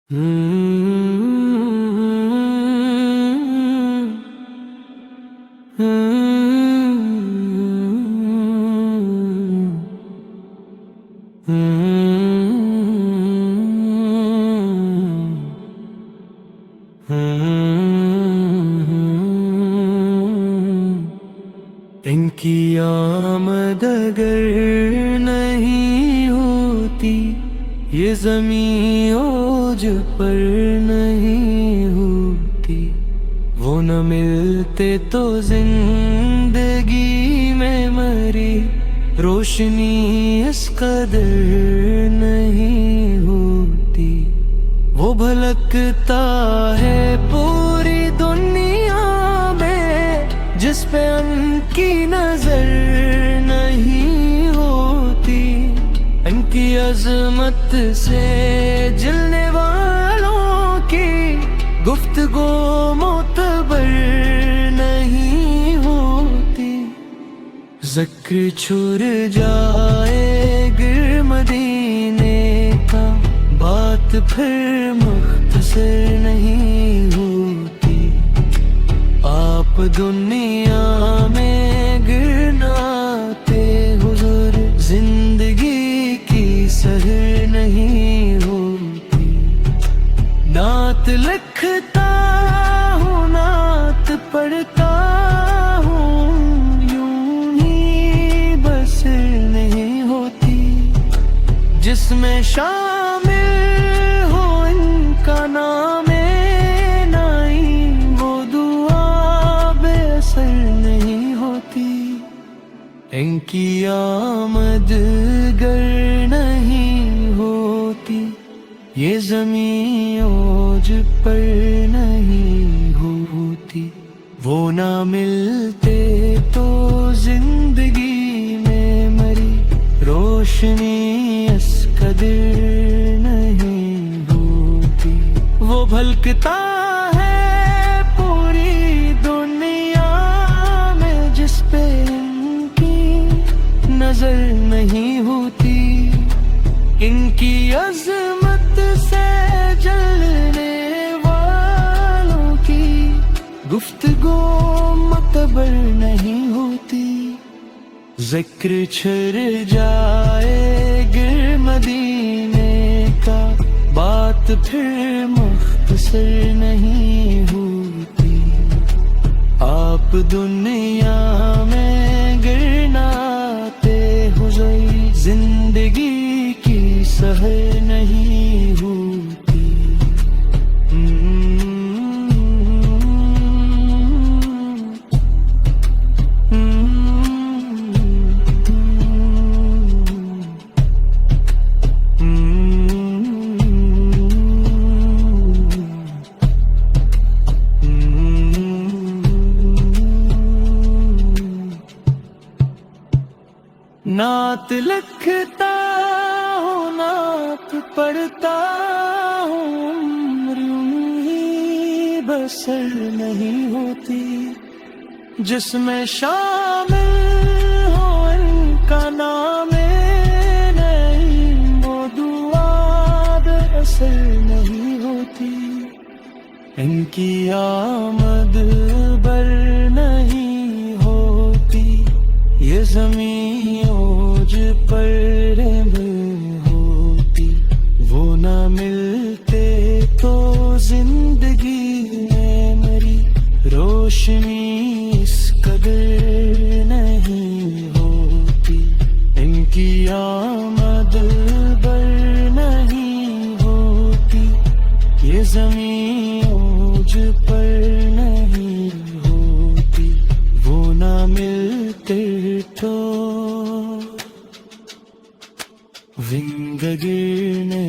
इनकी आमद अगर नहीं होती, ये ज़मीं ओज पर नहीं होती, वो न मिलते तो जिंदगी में मरी रोशनी इस कदर नहीं होती। वो भलकता है पूरी दुनिया में, जिस पे उनकी नजर नहीं होती। इनकी अजमत से जलने वालों की गुफ्तगू मोतबर नहीं होती। ज़िक्र छुर जाए गिर मदीने का, बात फिर मुख्तसर नहीं होती। आप दुनिया में गिरनाते हुजूर, जिंदगी की सहर नहीं होती। नात लिखता हूँ, नात पढ़ता हूँ, यूं ही बसर नहीं होती। जिसमें शामिल हो इनका नाम नाई, वो दुआ बेअसर नहीं होती। इनकी आमद गर नहीं होती, ये ज़मीं ओज पर नहीं होती। वो ना मिलते तो जिंदगी में मरी रोशनी इस कदर नहीं होती। वो भलकता है पूरी दुनिया में, जिस पे इनकी नजर नहीं होती। इनकी अजमत से जलने वालों की गुफ्तगू मतबर नहीं होती। ज़िक्र छिर जाए गिर मदीने का, बात फिर मुख्तसर नहीं होती। आप दुनिया में गिरनाते हुजूर, जिंदगी की सहर नहीं होती। नात लिखता हूँ, नात पढ़ता हूँ, उम्र यूं ही बसर नहीं होती। जिसमें शामिल हो इनका नाम नहीं, वो दुआ बेअसर नहीं होती। इनकी आमद बर नहीं होती, ये ज़मीं ओज पर होती। वो ना मिलते तो जिंदगी में मरी रोशनी इस कदर नहीं होती। इनकी आमद बर नहीं होती, ये ज़मीं ओज पर नहीं होती। वो ना मिलते तो विंगगिरने